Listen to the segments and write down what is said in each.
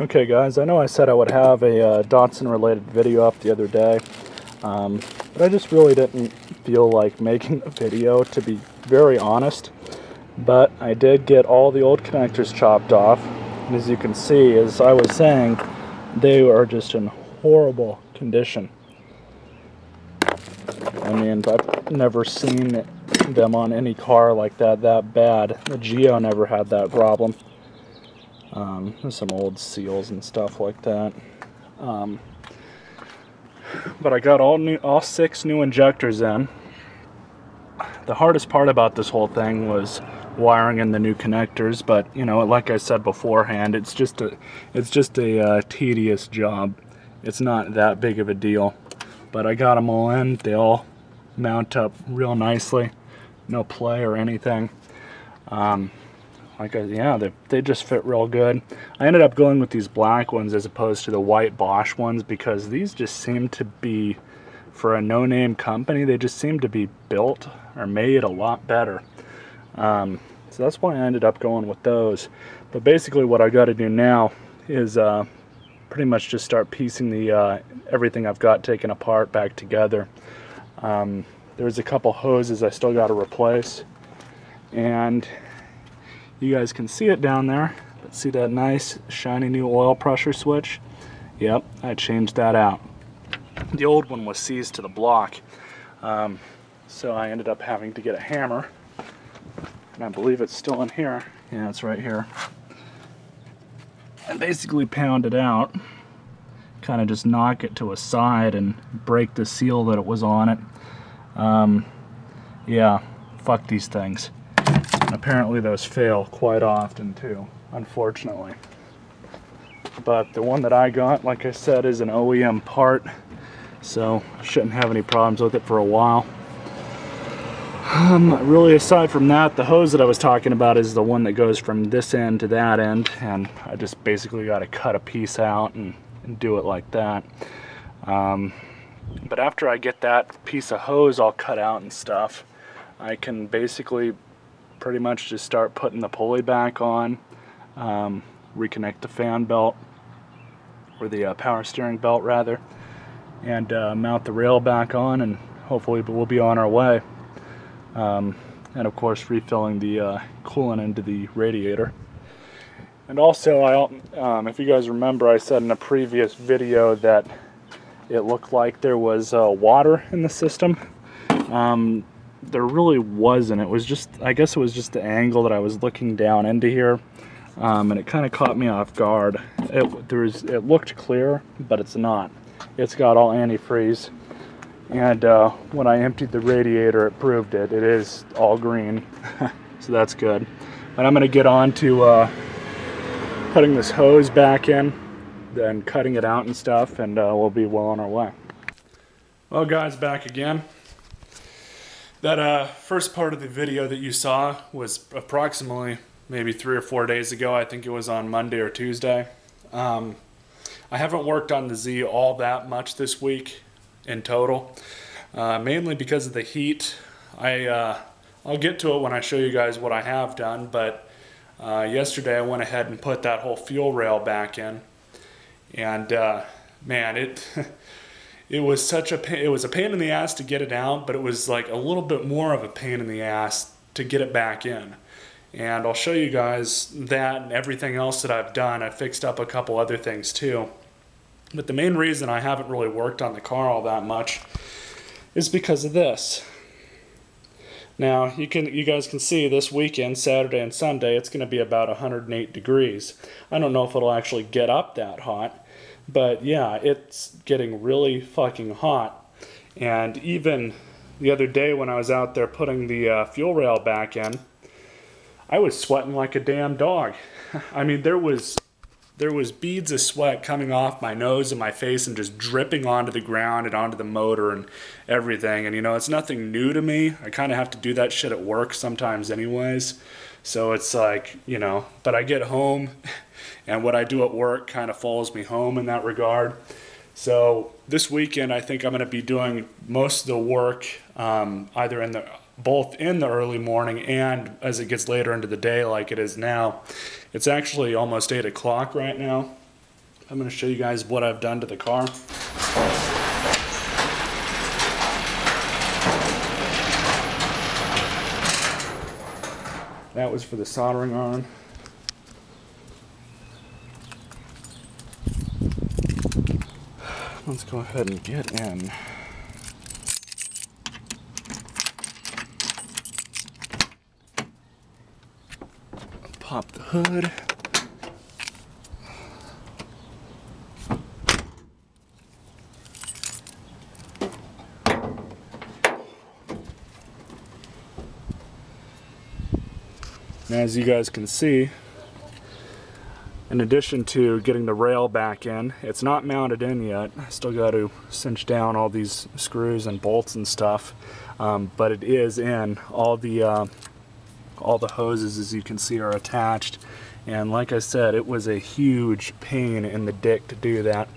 Okay guys, I know I said I would have a Datsun related video up the other day, but I just really didn't feel like making a video, to be very honest. But I did get all the old connectors chopped off, and as you can see, as I was saying, they are just in horrible condition. I mean, I've never seen them on any car like that bad. The Geo never had that problem. There's some old seals and stuff like that. But I got all 6 new injectors in. The hardest part about this whole thing was wiring in the new connectors, but you know, like I said beforehand, it's just a tedious job. It's not that big of a deal. But I got them all in. They all mount up real nicely. No play or anything. They just fit real good. I ended up going with these black ones as opposed to the white Bosch ones because these just seem to be, for a no-name company, they just seem to be built or made a lot better. So that's why I ended up going with those. But basically what I got to do now is pretty much just start piecing the everything I've got taken apart back together. There's a couple hoses I still got to replace, and you guys can see it down there, but see that nice shiny new oil pressure switch? Yep, I changed that out. The old one was seized to the block, so I ended up having to get a hammer, and I believe it's still in here. Yeah, it's right here. And basically pound it out, kind of just knock it to a side and break the seal that it was on it. Yeah, fuck these things. And apparently those fail quite often too, unfortunately. But the one that I got, like I said, is an OEM part, so I shouldn't have any problems with it for a while. Really, aside from that, the hose that I was talking about is the one that goes from this end to that end, and I just basically got to cut a piece out and do it like that. But after I get that piece of hose all cut out and stuff, I can basically pretty much just start putting the pulley back on, reconnect the fan belt, or the power steering belt rather, and mount the rail back on, and hopefully we'll be on our way. And of course refilling the coolant into the radiator. And also, if you guys remember, I said in a previous video that it looked like there was water in the system. There really wasn't. It was just, I guess it was just the angle that I was looking down into here, and it kind of caught me off guard. It looked clear, but it's not. It's got all antifreeze, and when I emptied the radiator, it proved it. It is all green, so that's good. But I'm going to get on to putting this hose back in, then cutting it out and stuff, and we'll be well on our way. Well guys, back again. That first part of the video that you saw was approximately maybe 3 or 4 days ago. I think it was on Monday or Tuesday. I haven't worked on the Z all that much this week in total, mainly because of the heat. I'll get to it when I show you guys what I have done, but yesterday I went ahead and put that whole fuel rail back in, and man, it was such a pain. It was a pain in the ass to get it out, but it was like a little bit more of a pain in the ass to get it back in. And I'll show you guys that and everything else that I've done. I fixed up a couple other things too. But the main reason I haven't really worked on the car all that much is because of this. Now, you guys can see this weekend, Saturday and Sunday, it's going to be about 108 degrees. I don't know if it'll actually get up that hot, but yeah, it's getting really fucking hot. And even the other day when I was out there putting the fuel rail back in, I was sweating like a damn dog. I mean, there was beads of sweat coming off my nose and my face and just dripping onto the ground and onto the motor and everything. And you know, it's nothing new to me. I kind of have to do that shit at work sometimes anyways. So it's like, you know, but I get home and what I do at work kind of follows me home in that regard. So this weekend I think I'm going to be doing most of the work either both in the early morning and as it gets later into the day like it is now. It's actually almost 8 o'clock right now, I'm going to show you guys what I've done to the car. That was for the soldering iron. Let's go ahead and get in. Pop the hood. And as you guys can see, in addition to getting the rail back in, it's not mounted in yet. I still got to cinch down all these screws and bolts and stuff, but it is in. All the hoses, as you can see, are attached. And like I said, it was a huge pain in the dick to do that.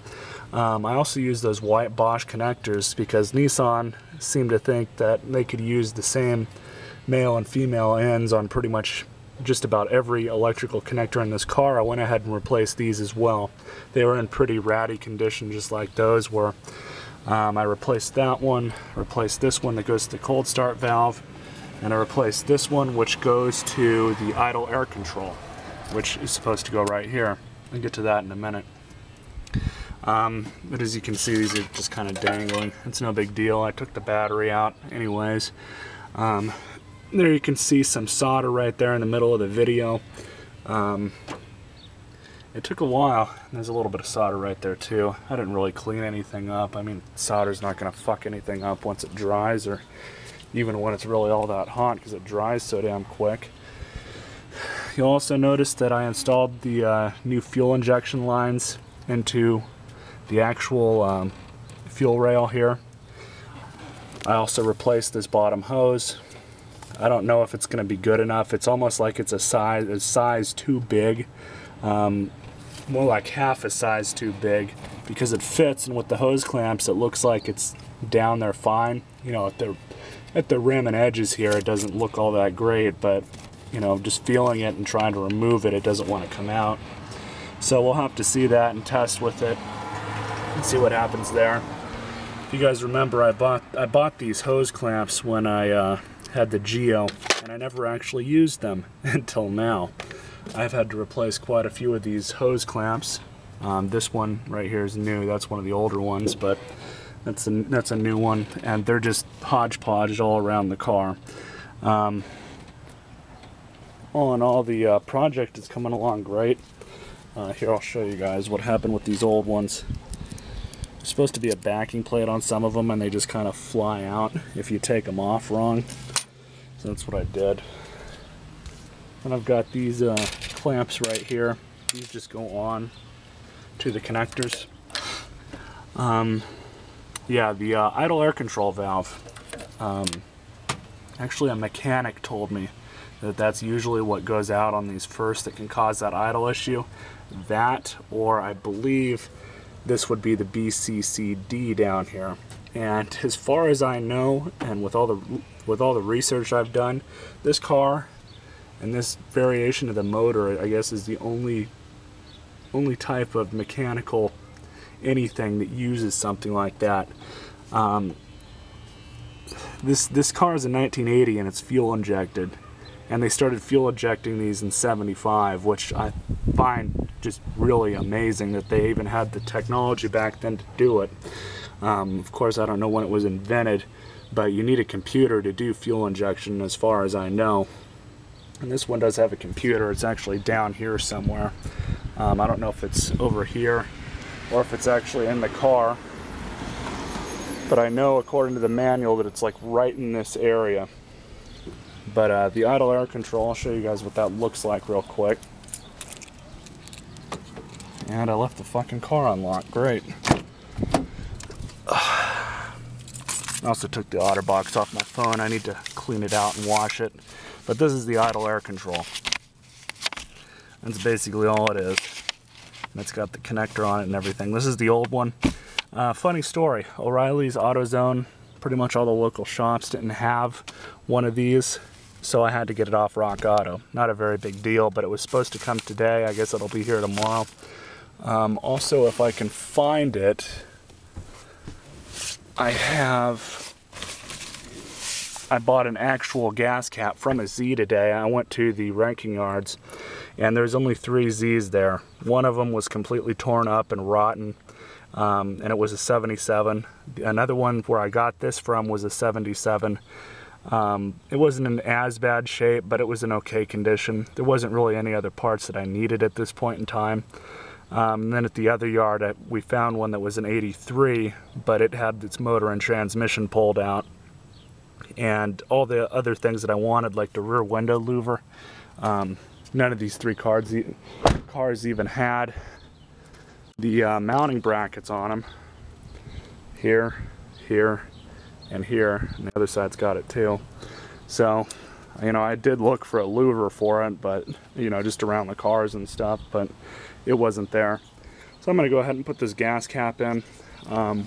I also use those white Bosch connectors because Nissan seemed to think that they could use the same male and female ends on pretty much just about every electrical connector in this car. I went ahead and replaced these as well. They were in pretty ratty condition, just like those were. I replaced that one, replaced this one that goes to the cold start valve, and I replaced this one which goes to the idle air control, which is supposed to go right here. I'll get to that in a minute. But as you can see, these are just kind of dangling. It's no big deal. I took the battery out anyways. There you can see some solder right there in the middle of the video. It took a while. There's a little bit of solder right there too. I didn't really clean anything up. I mean, solder's not going to fuck anything up once it dries, or even when it's really all that hot, because it dries so damn quick. You'll also notice that I installed the new fuel injection lines into the actual fuel rail here. I also replaced this bottom hose. I don't know if it's going to be good enough. It's almost like it's a size too big, more like half a size too big, because it fits, and with the hose clamps it looks like it's down there fine. You know, at the rim and edges here it doesn't look all that great, but you know, just feeling it and trying to remove it, it doesn't want to come out. So we'll have to see that and test with it and see what happens there. If you guys remember, I bought these hose clamps when I had the Geo, and I never actually used them until now. I've had to replace quite a few of these hose clamps. This one right here is new. That's one of the older ones, but that's a new one, and they're just hodgepodge all around the car. All in all, the project is coming along great. Here, I'll show you guys what happened with these old ones. There's supposed to be a backing plate on some of them, and they just kind of fly out if you take them off wrong. So that's what I did. And I've got these clamps right here. These just go on to the connectors. Yeah, the idle air control valve. Actually, a mechanic told me that that's usually what goes out on these first that can cause that idle issue. That, or I believe this would be the BCCD down here. And as far as I know, and with all the research I've done, this car and this variation of the motor, I guess, is the only type of mechanical anything that uses something like that. This car is a 1980 and it's fuel injected, and they started fuel injecting these in '75, which I find just really amazing that they even had the technology back then to do it. Of course, I don't know when it was invented, but you need a computer to do fuel injection as far as I know. And this one does have a computer. It's actually down here somewhere. I don't know if it's over here or if it's actually in the car, but I know according to the manual that it's like right in this area. But the idle air control, I'll show you guys what that looks like real quick. And I left the fucking car unlocked. Great. I also took the OtterBox off my phone. I need to clean it out and wash it. But this is the idle air control. That's basically all it is. And it's got the connector on it and everything. This is the old one. Funny story. O'Reilly's, AutoZone, pretty much all the local shops didn't have one of these, so I had to get it off Rock Auto. Not a very big deal, but it was supposed to come today. I guess it'll be here tomorrow. Also, if I can find it, I bought an actual gas cap from a Z today. I went to the ranking yards and there's only 3 Zs there. One of them was completely torn up and rotten, and it was a 77. Another one where I got this from was a 77. It wasn't in as bad shape, but it was in okay condition. There wasn't really any other parts that I needed at this point in time. And then at the other yard, we found one that was an 83, but it had its motor and transmission pulled out. And all the other things that I wanted, like the rear window louver, none of these 3 cars even had the mounting brackets on them. Here, here, and here, and the other side's got it too. So, you know, I did look for a louver for it, but, you know, just around the cars and stuff, but it wasn't there. So I'm going to go ahead and put this gas cap in.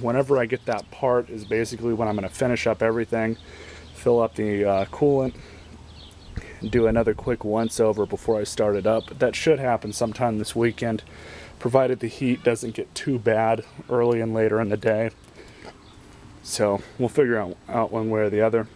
Whenever I get that part is basically when I'm going to finish up everything, fill up the coolant, do another quick once over before I start it up. That should happen sometime this weekend, provided the heat doesn't get too bad early and later in the day. So we'll figure out one way or the other.